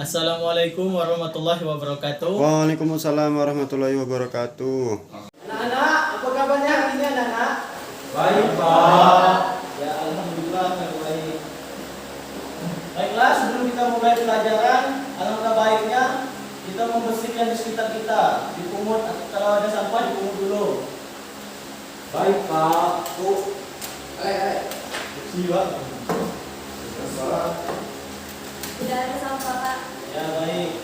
Assalamualaikum warahmatullahi wabarakatuh. Waalaikumsalam warahmatullahi wabarakatuh. Anak-anak, apa kabarnya hari ini anak-anak? Baik, Pak. Ya, alhamdulillah baik. Baiklah, sebelum kita mulai pelajaran, alangkah baiknya kita membersihkan di sekitar kita. Dipungut, kalau ada sampah dipungut dulu. Baik, Pak. Bu, siwa. Tidak ada sampah, Pak. Ya, baik.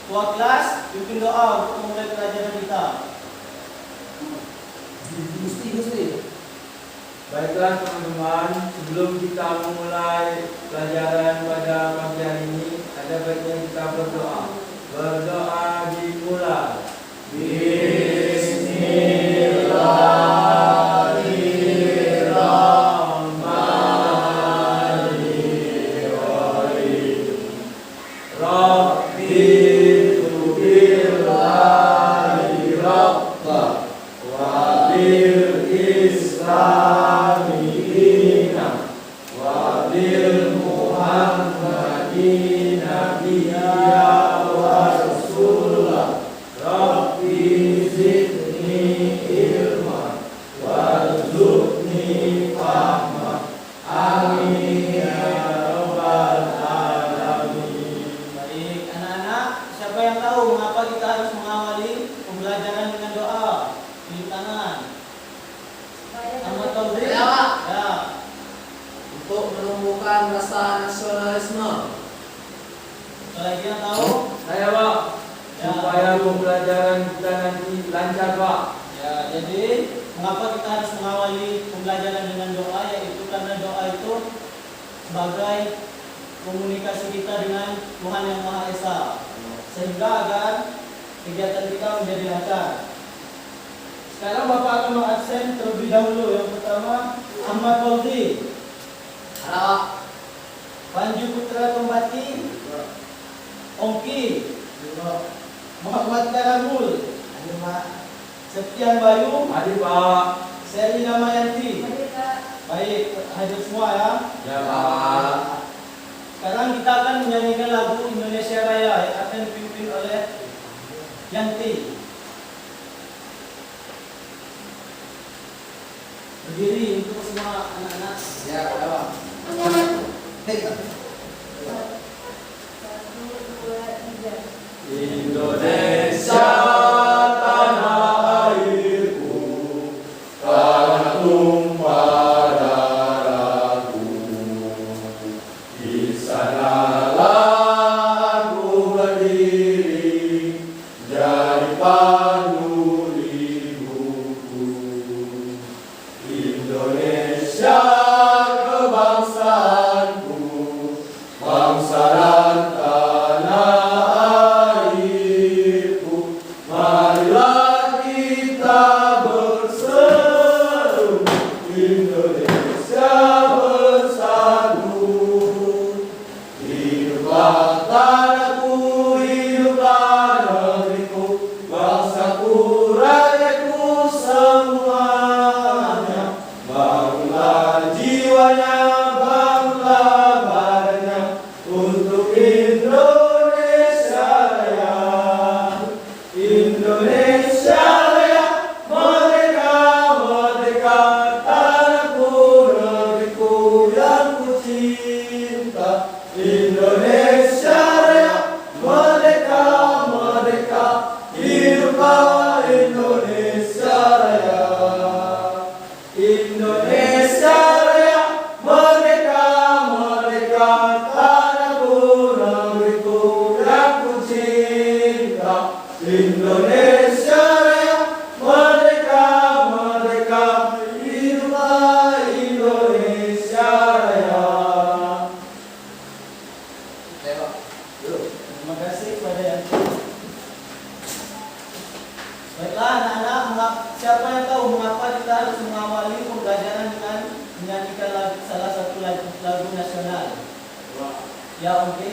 Tua kelas, pimpin doa untuk memulai pelajaran kita. Gusti. Baiklah teman-teman, sebelum kita memulai pelajaran pada pagi hari ini, ada baiknya kita berdoa. Berdoa dimulai. Bismillahirrahmanirrahim. Rabbi tubillahi rabba wa bil islami dina wa bil muhammadin nabiyya wa rasulah. Rabbi zidni ilma warzuqni fahma. Amin ya rabbal alamin. Baik, anak-anak, siapa yang tahu mengapa kita harus mengawali pembelajaran dengan doa? Di tangan. Ahmad Taufik. Ya, Pak. Ya. Untuk menumbuhkan rasa nasionalisme. Lagi yang tahu? Saya Pak, Ya. supaya pembelajaran kita nanti lancar Pak. Ya, jadi mengapa kita harus mengawali pembelajaran dengan doa? Yaitu karena doa itu sebagai komunikasi kita dengan Tuhan Yang Maha Esa, sehingga agar kegiatan kita menjadi lancar. Sekarang Bapak akan mengabsen terlebih dahulu. Yang pertama, Ahmad Taufik, Ada, Pak. Panju Putra Tombati, Ongki, Muhammad Karamul, Septian Bayu, Hadir Pak. Selina Mayanti. Baik, Pak. Baik, hadir semua ya. Ya Pak. Sekarang kita akan menyanyikan lagu Indonesia Raya yang akan dipimpin oleh Yanti. Berdiri untuk semua anak-anak. Ya, ada, Pak. Satu, dua, tiga. Indonesia tanah airku, tanah tumpah darahku. Di sanalah aku berdiri, jadi pandu hidupku. Indonesia kebangsaanku, bangsa dan tanah airku. Marilah kita berseru, Indonesia bersatu. Hiduplah tanahku, hiduplah negeriku, bangsaku, rakyatku semuanya. Bangunlah jiwanya, bangunlah badannya untuk Indonesia Raya. Indonesia Raya, merdeka, merdeka, tanahku, negeriku yang ku cinta. Indonesia Raya, merdeka, merdeka, hiduplah Indonesia Raya. Indonesia Raya, merdeka, merdeka, tanahku, negeriku yang ku cinta. Indonesia Raya, merdeka, merdeka, hiduplah Indonesia Raya. Ya, Pak. Terima kasih kepada Yanti. Baiklah anak-anak, siapa yang tahu mengapa kita harus mengawali pembelajaran dengan menyanyikan salah satu lagu nasional? Ya, oke.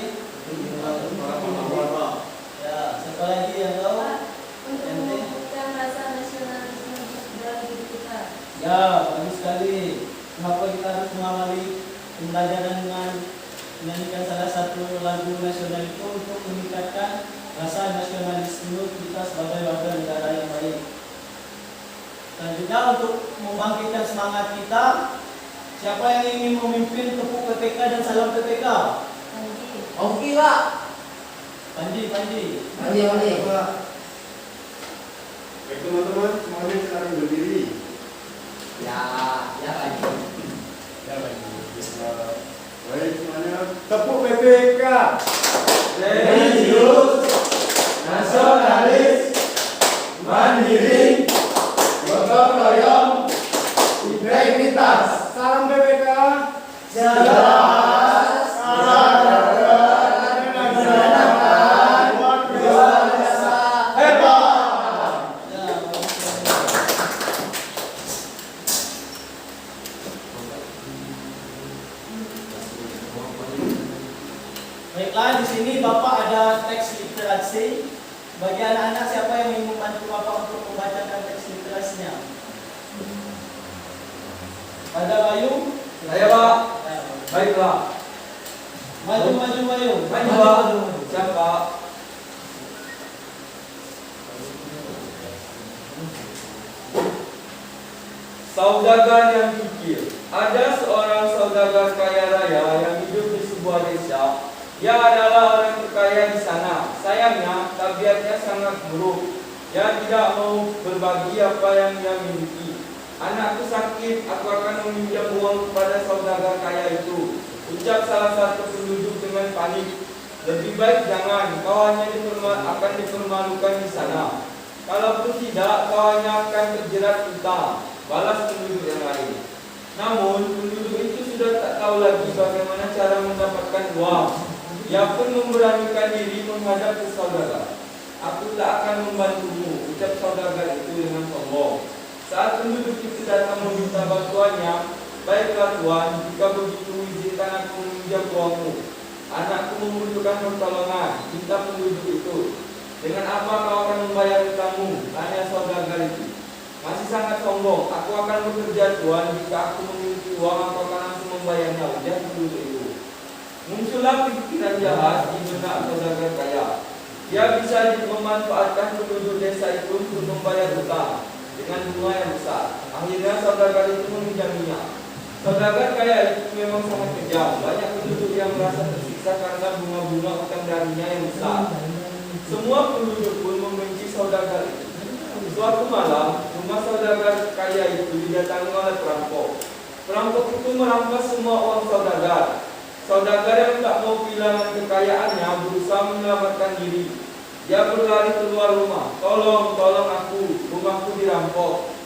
Ya, siapa lagi yang tahu? Pak, untuk menumbuhkan rasa nasionalisme dalam diri kita. Ya, bagus sekali. Mengapa kita harus mengawali pembelajaran dengan menyanyikan salah satu lagu nasional itu untuk meningkatkan rasa nasionalisme kita sebagai warga negara yang baik. Selanjutnya untuk membangkitkan semangat kita, siapa yang ingin memimpin tepuk PPK dan salam PPK? Oke Pak. Panji. Panji. Baik teman-teman, semuanya sekarang berdiri. Ya Panji. Baik semuanya, tepuk PPK. Religius, nasionalis, mandiri, gotong royong, integritas. Salam PPK. Baiklah, di sini Bapak ada teks literasi. Bagi anak-anak, siapa yang ingin membantu Bapak untuk membacakan teks literasinya? Ada Bayu? Saya Pak. Baiklah. Maju. Maju Pak. Siap Pak. Saudagar yang kikir. Ada seorang saudagar kaya raya yang hidup di sebuah desa. Dia adalah orang terkaya di sana. Sayangnya, tabiatnya sangat buruk. Dia tidak mau berbagi apa yang dia miliki. Anakku sakit, aku akan meminjam uang kepada saudagar kaya itu. Ucap salah satu penduduk dengan panik. Lebih baik jangan, kau hanya akan dipermalukan di sana. Kalaupun tidak, kau hanya akan terjerat utang. Balas penduduk yang lain. Namun, penduduk itu sudah tak tahu lagi bagaimana cara mendapatkan uang. Dia pun memberanikan diri menghadap ke saudagar. Aku tak akan membantumu, ucap saudagar itu dengan sombong. Saat penduduk itu datang meminta bantuannya, baiklah Tuan, jika begitu izinkan aku meminjam uangmu. Anakku membutuhkan pertolongan, minta penduduk itu. Dengan apa kau akan membayar utangmu? Tanya saudagar itu. Masih sangat sombong, aku akan bekerja Tuan, jika aku memiliki uang aku akan langsung membayarnya, ujar penduduk itu. Muncullah pikiran jahat di benak saudagar kaya. Dia bisa memanfaatkan penduduk desa itu untuk membayar hutang dengan bunga yang besar. Akhirnya saudagar itu meminjaminya. Saudagar kaya itu memang sangat kejam. Banyak penduduk yang merasa tersiksa karena bunga-bunga hutang darinya yang besar. Semua penduduk pun membenci saudagar itu. Suatu malam, rumah saudagar kaya itu didatangi oleh perampok. Perampok itu merampas semua uang saudagar. Saudagar yang tak mau kehilangan kekayaannya berusaha menyelamatkan diri. Dia berlari keluar rumah. Tolong aku, rumahku dirampok.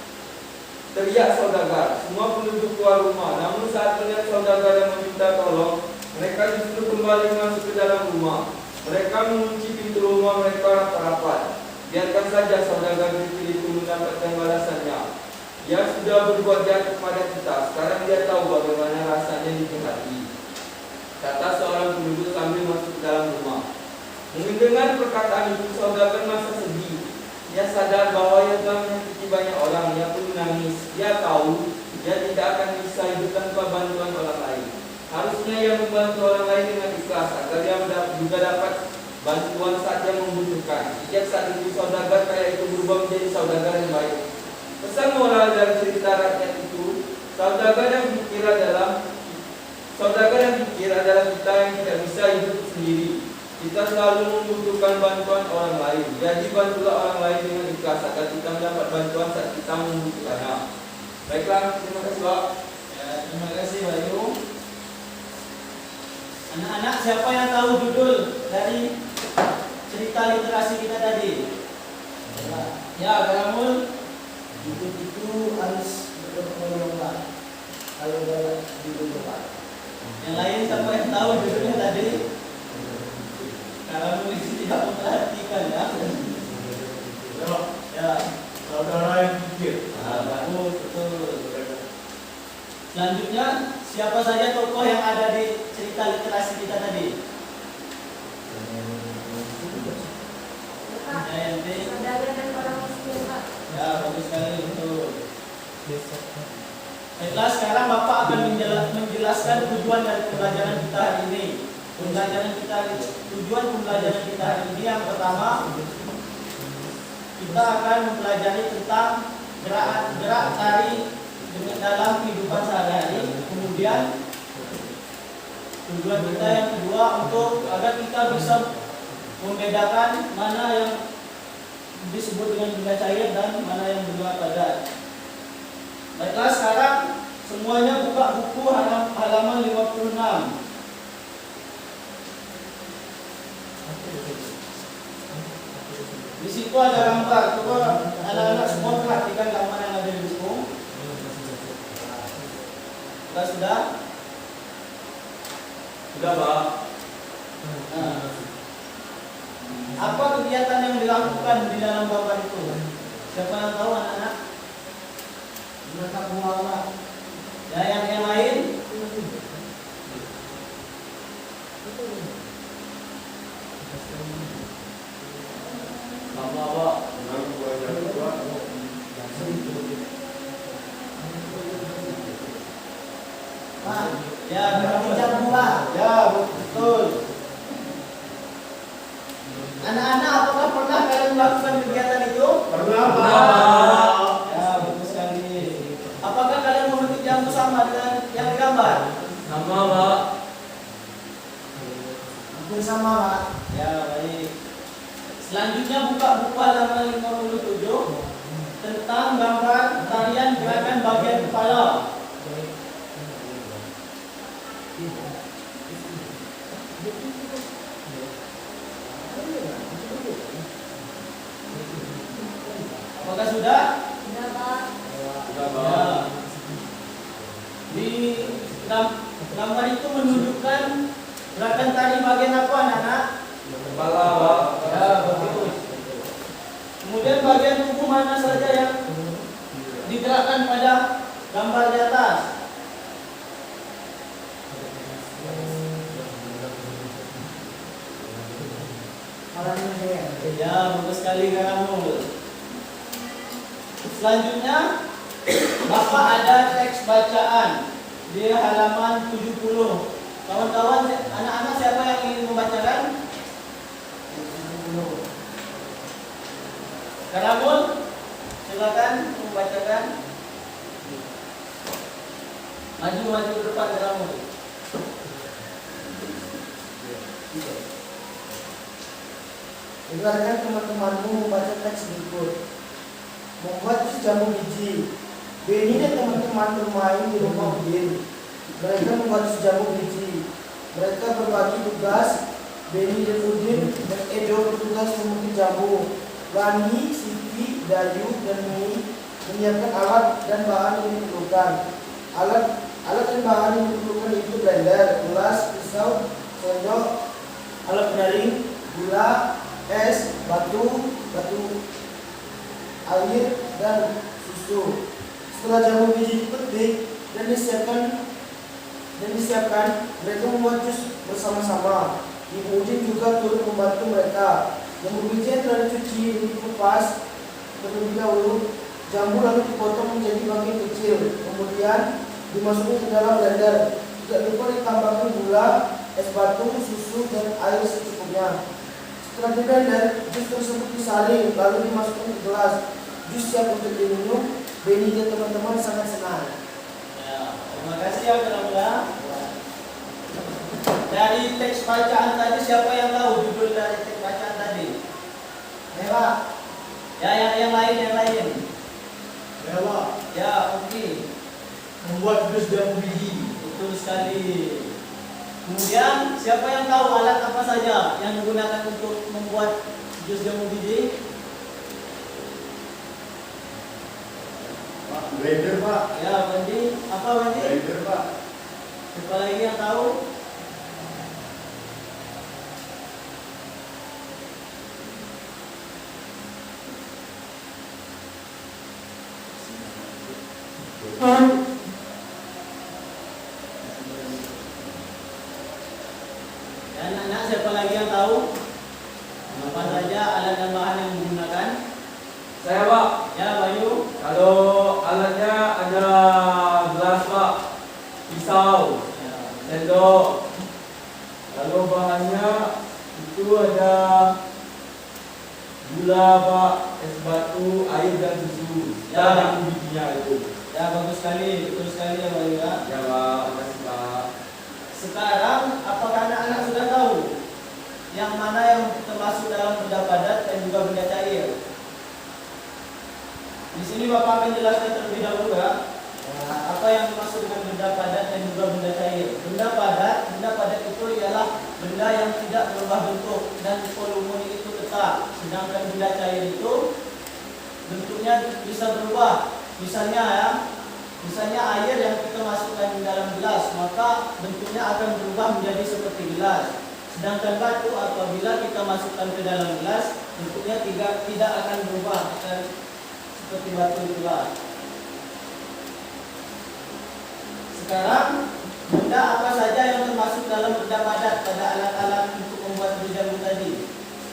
Teriak saudagar. Semua penduduk keluar rumah. Namun saat melihat saudagar yang meminta tolong, mereka justru kembali masuk ke dalam rumah. Mereka mengunci pintu rumah mereka rapat-rapat. Biarkan saja saudagar kecil itu mendapatkan balasannya. Dia sudah berbuat jahat kepada kita. Sekarang dia tahu bagaimana rasanya dijahati, kata seorang penduduk sambil masuk ke dalam rumah. Mendengar perkataan itu, saudagar merasa sedih. Dia sadar bahwa ia telah menyakiti banyak orang. Dia pun menangis. Dia tahu dia tidak akan bisa hidup tanpa bantuan orang lain. Harusnya ia membantu orang lain dengan ikhlas agar dia juga dapat bantuan saat dia membutuhkan. Sejak saat itu saudagar kaya itu berubah menjadi saudagar yang baik. Pesan moral dari cerita rakyat itu, saudagar yang pikir adalah kita yang tidak bisa hidup sendiri. Kita selalu membutuhkan bantuan orang lain. Jadi bantulah orang lain dengan ikhlas agar kita mendapat bantuan saat kita membutuhkannya. Baiklah, terima kasih Pak. Ya, terima kasih Bayu. Anak-anak, siapa yang tahu judul dari cerita literasi kita tadi? Ya, Karamul. Itu harus bertolong-tolonglah. Kalau dalam judul Pak. Yang lain siapa yang tahu judulnya tadi? Karamul ini tidak memperhatikan ya. Ya, Saudara yang kikir. bagus, betul. Selanjutnya, siapa saja tokoh yang ada di cerita literasi kita tadi? Pak, Yanti. saudagar dan orang miskin, Pak. Ya, bagus sekali, betul. Baiklah, sekarang Bapak akan menjelaskan tujuan dari pembelajaran kita hari ini. pembelajaran kita, tujuan pembelajaran kita hari ini yang pertama, kita akan mempelajari tentang gerak tari dalam kehidupan sehari-hari. Kemudian tujuan kita yang kedua untuk agar kita bisa membedakan mana yang disebut dengan benda cair dan mana yang benda padat. Baiklah, sekarang semuanya buka buku halaman 56. Di situ ada gambar. Coba anak-anak semua perhatikan gambar yang ada di buku. Sudah? Sudah, Pak. Nah, apa kegiatan yang dilakukan di dalam gambar itu? Siapa yang tahu, anak-anak? Menatap bunga. Ya, yang lain? Sama, Pak. Menang buah jatuh, Pak. Pak, Ya, mengejar bunga. ya, betul. Anak-anak, apakah pernah kalian melakukan kegiatan itu? Pernah, Pak. Pak. Ya, bagus sekali. Apakah kalian memetik jambu sama dengan yang digambar? Sama, Pak. Hampir sama, Pak. Ya, baik. Selanjutnya buka buku halaman 57 tentang gambar tarian gerakan bagian kepala. Apakah sudah? Sudah, Pak. Sudah, Pak. Ya. Di gambar itu menunjukkan gerakan tari bagian apa, anak-anak? Kepala, Pak. Ya, bagus. Kemudian bagian tubuh mana saja yang digerakkan pada gambar di atas? Malam ini. Ya, bagus sekali kamu. Selanjutnya, Bapak ada teks bacaan di halaman 70. Kawan-kawan, anak-anak siapa yang ingin membacakan? Karamun, silakan membacakan. Maju ke depan Karamun. Dengarkan teman-temanmu membaca teks berikut. Membuat jus jambu biji. Benny dan teman-teman bermain di rumah Udin. Mereka membuat jus jambu biji. Mereka berbagi tugas. Benny dan Udin dan Edo bertugas memukul jambu. Rani, Siti, Dayu, dan Mei menyiapkan alat dan bahan yang diperlukan. Alat dan bahan yang diperlukan itu blender, gelas, pisau, sendok, alat penyaring, gula, es, batu air, dan susu. Setelah jambu biji dipetik dan disiapkan, mereka membuat jus bersama-sama. Ibu Udin juga turut membantu mereka. Jambu biji yang telah dicuci dan dikupas terlebih dahulu, jambu lalu dipotong menjadi bagian kecil, kemudian dimasukkan ke dalam blender. Tidak lupa ditambahkan gula, es batu, susu, dan air secukupnya. Setelah di blender, jus tersebut disaring lalu dimasukkan ke gelas. Jus siap untuk diminum. Benny dan teman-teman sangat senang. Ya, terima kasih ya Karamun. Dari teks bacaan tadi, siapa yang tahu judul dari teks bacaan tadi? Ya, Pak. Ya, yang lain. Ya, Pak. Ya, oke. Membuat jus jambu biji. Betul sekali. Kemudian, siapa yang tahu alat apa saja yang digunakan untuk membuat jus jambu biji? Pak, blender, Pak. Ya, Wendy. Apa Wendy? Blender, Pak. Siapa lagi yang tahu? Ya, anak-anak, siapa lagi yang tahu? Apa saja alat dan bahan yang digunakan? Saya, Pak. Ya, Bayu. Kalau alatnya ada gelas, Pak. Pisau, Ya. sendok, lalu Pak, es batu, air dan susu. Ya. Dan bijinya itu. Ya, bagus sekali, betul sekali ya Pak Yuda. Ya Pak, makasih Pak. Sekarang apakah anak-anak sudah tahu yang mana yang termasuk dalam benda padat dan juga benda cair? Di sini Bapak akan jelaskan terlebih dahulu ya. Apa yang dimaksud dengan benda padat dan juga benda cair? Benda padat itu ialah benda yang tidak berubah bentuk dan volumenya itu tetap. Sedangkan benda cair itu bentuknya bisa berubah. Misalnya air yang kita masukkan di dalam gelas, maka bentuknya akan berubah menjadi seperti gelas. Sedangkan batu apabila kita masukkan ke dalam gelas, bentuknya tidak akan berubah seperti batu itulah. Sekarang benda apa saja yang termasuk dalam benda padat pada alat-alat untuk membuat jamu tadi?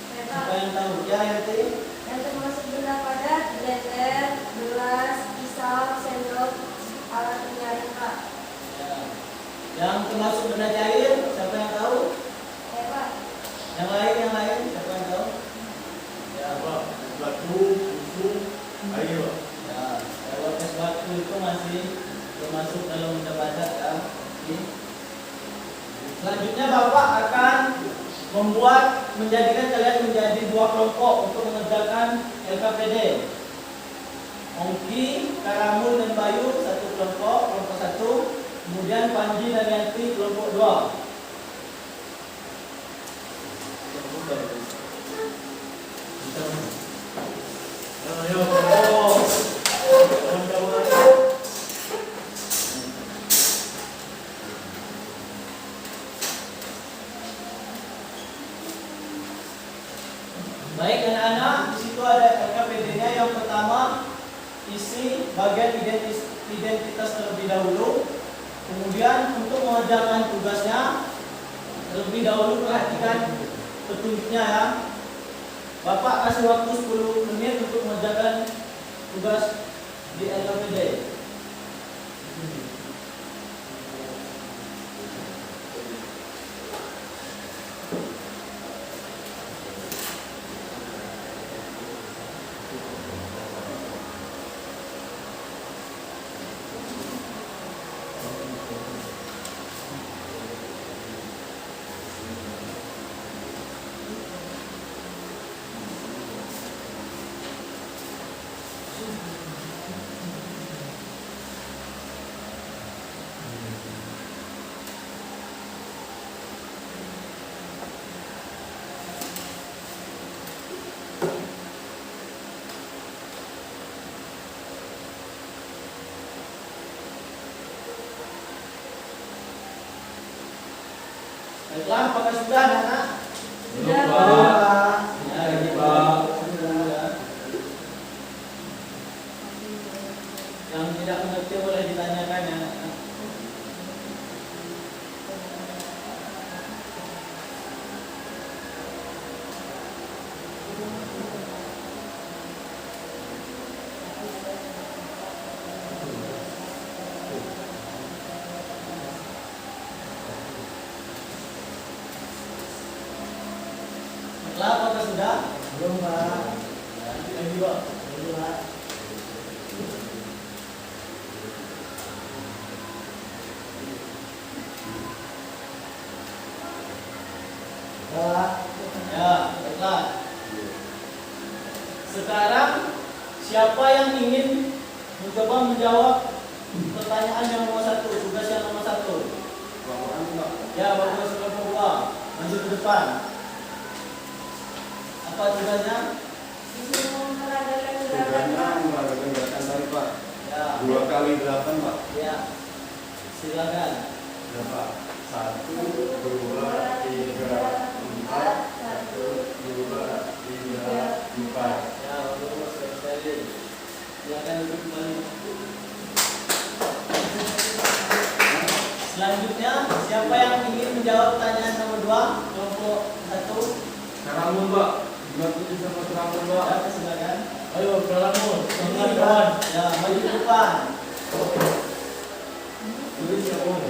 Siapa yang tahu? Ya, yang tadi. Yang termasuk benda padat, blender, gelas, pisau, sendok, alat penyaring Pak. Ya. Yang termasuk benda cair, siapa yang tahu? Pak. Yang lain, siapa yang tahu? Ya, Pak, es batu, susu, air Pak. ya. Kalau es batu itu masih termasuk dalam benda padat ya. Oke. Selanjutnya Bapak akan menjadikan kalian menjadi dua kelompok untuk mengerjakan LKPD. Ongki, Karamul dan Bayu satu kelompok satu. Kemudian Panji dan Yanti kelompok 2. Baik anak-anak, di situ ada LKPD-nya. Yang pertama, isi bagian identitas terlebih dahulu. Kemudian untuk mengerjakan tugasnya, terlebih dahulu perhatikan petunjuknya ya. Bapak kasih waktu 10 menit untuk mengerjakan tugas di LKPD. Baiklah, apakah sudah anak-anak? Belum, Sudah, Pak. Ya, Ini, gitu. Pak. Sudah. Yang tidak mengerti boleh ditanyakan ya. Baiklah, apakah sudah? Belum Pak. Ya, lagi Pak. Belum Pak. Pak. Ya, baiklah. Sekarang siapa yang ingin mencoba menjawab pertanyaan yang nomor 1, tugas yang nomor 1? Ya, bagus, kelompok 2. Maju ke depan. Apa tugasnya? disuruh mengadakan gerakan Tugasnya Pak. mengadakan gerakan tadi Pak. Ya, 2 kali 8 Pak. ya. Silakan. Berapa? 1, 2, 3, 4. 1, 2, 3, 4. Ya, bagus sekali. Silakan duduk kembali. Selanjutnya, siapa yang ingin menjawab pertanyaan nomor 2, kelompok 1? Karamun Pak, dibantu sama karamun Pak. Ya, silakan. Ayo, Karamun. Kawan. Ya, maju ke depan. Tulis ya Om.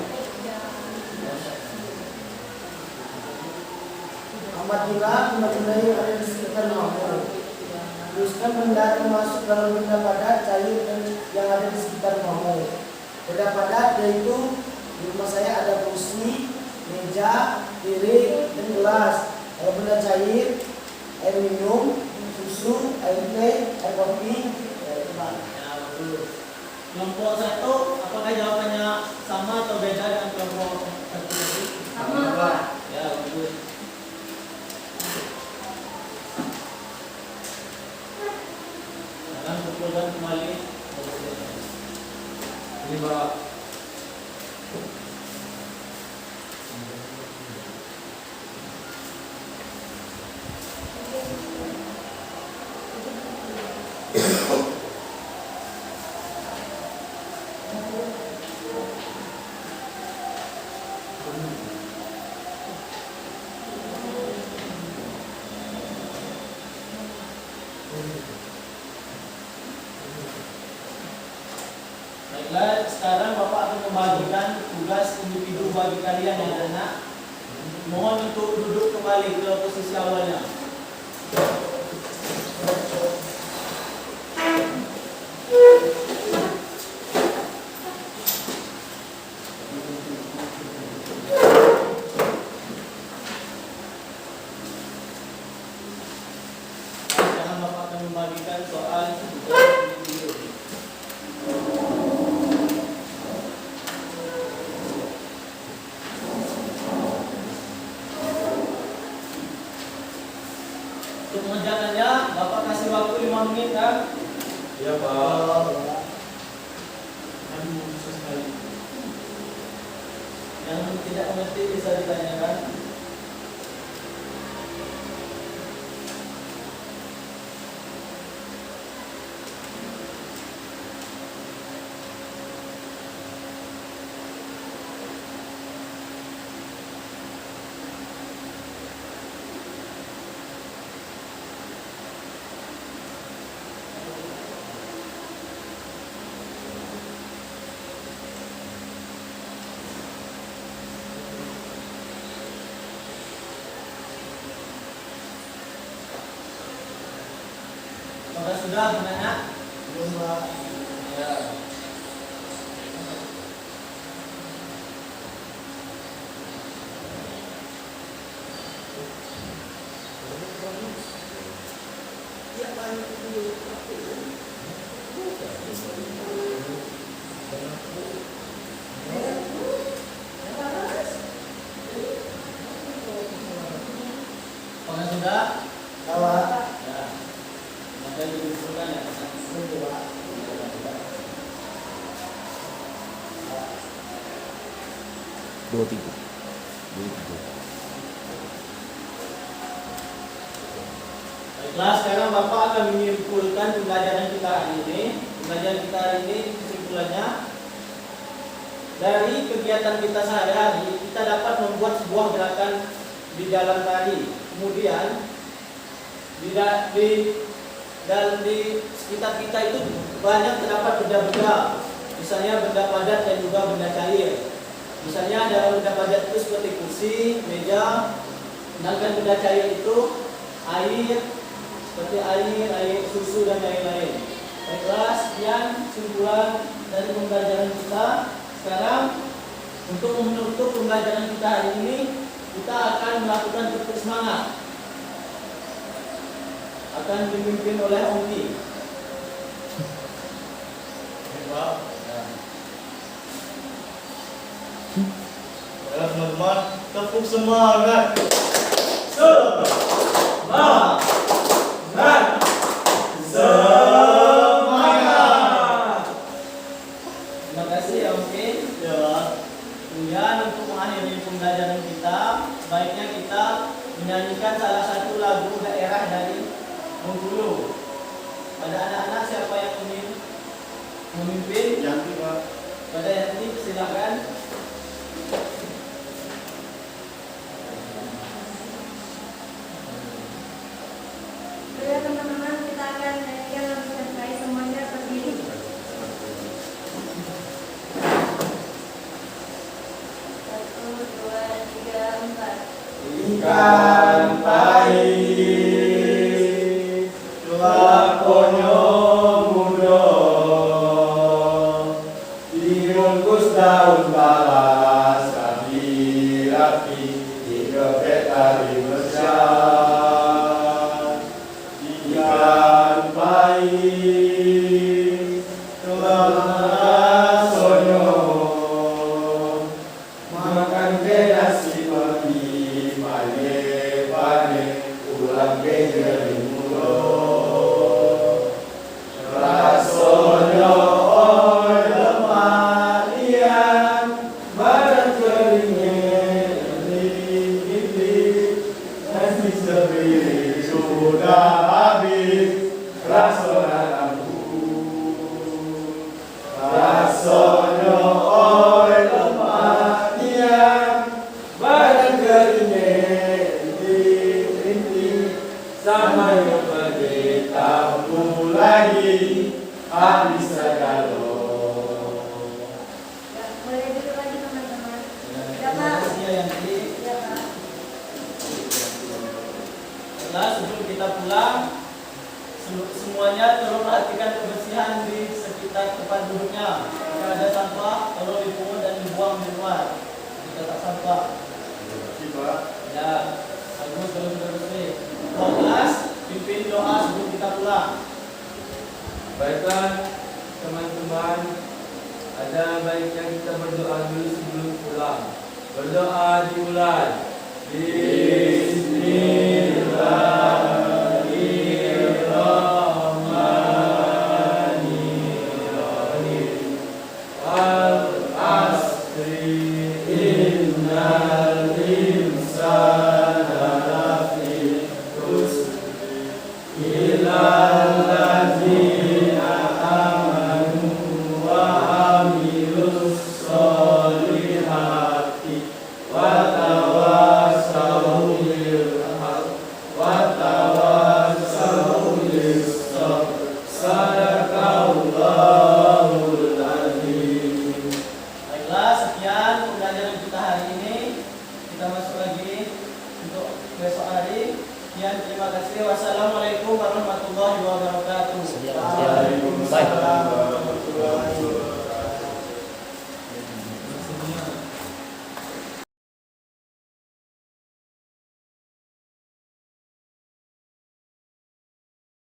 Apabila benda-benda yang ada di sekitar rumahmu Teruskan benda termasuk dalam benda padat, cair dan yang ada di sekitar rumahmu. Benda padat yaitu di rumah saya ada kursi, meja, piring, dan gelas. Kalau benda cair, air minum, susu, air teh, air kopi, air tebal. Ya, bagus. Kelompok 1, apakah jawabannya sama atau beda dengan kelompok 1 tadi? Sama, Pak. Ya, bagus. Sekarang kumpulkan kembali. Ini Pak. Baiklah, sekarang Bapak akan membagikan tugas individu bagi kalian yang anak. Mohon untuk duduk kembali ke posisi awalnya. Sekarang Bapak akan membagikan soal tugas individu. Untuk mengerjakannya, Bapak kasih waktu 5 menit kan? Iya Pak. Aduh, susah sekali. Yang tidak mengerti bisa ditanyakan. Apakah sudah menanya? Belum, Pak. Ya. Apakah sudah? Pak. Ya. Maka dikumpulkan ya. Ini, Pak. Baiklah, sekarang Bapak akan menyimpulkan pembelajaran kita hari ini. Pembelajaran kita hari ini kesimpulannya, dari kegiatan kita sehari-hari kita dapat membuat sebuah gerakan di jalan tadi. Kemudian di sekitar kita itu banyak terdapat benda-benda, misalnya benda padat dan juga benda cair. Misalnya dalam benda padat itu seperti kursi, meja, sedangkan benda cair itu air, seperti air susu dan lain-lain. Baiklah, sekian kesimpulan dari pembelajaran kita. Sekarang untuk menutup pembelajaran kita hari ini, kita akan melakukan titik semangat. Akan dipimpin oleh Om Ti. Pak. Ya teman-teman, tepuk semangat. Semangat. Terima kasih ya Om Ti. Ya. Kemudian untuk mengakhiri pembelajaran kita, sebaiknya kita menyanyikan salah satu lagu daerah dari Bengkulu. Pada anak-anak siapa yang ingin memimpin? Yanti, Pak. Pada Yanti, silakan. Ya teman-teman, kita akan nyanyikan lagu Sangkai, semuanya berdiri. 1, 2, 3, 4. Ikan pahit, daun balas rapi-rapi dikepet tali besar. Ikan baik telah sonyo makan ke nasi pergi balik ulang ke jering mulut. Rasonyo oi lemah ian barang keringnya ini nasi sepiri sudah habis rasona rasonyo oi lemah ian barang keringnya ini sama yang pergi tamu lagi habis segalo. Ya, boleh duduk lagi teman-teman. Ya, Terima Pak. kasih ya Yanti. Ya, Pak. Setelah sebelum kita pulang, semuanya tolong perhatikan kebersihan di sekitar tempat duduknya. Jika ada sampah, tolong dipungut dan dibuang di luar. Jika tak sampah, ya bagus bagus bersih. Kelas, pimpin doa sebelum kita pulang. Baiklah teman-teman, ada baiknya kita berdoa dulu sebelum pulang. Berdoa dimulai. Bismillah.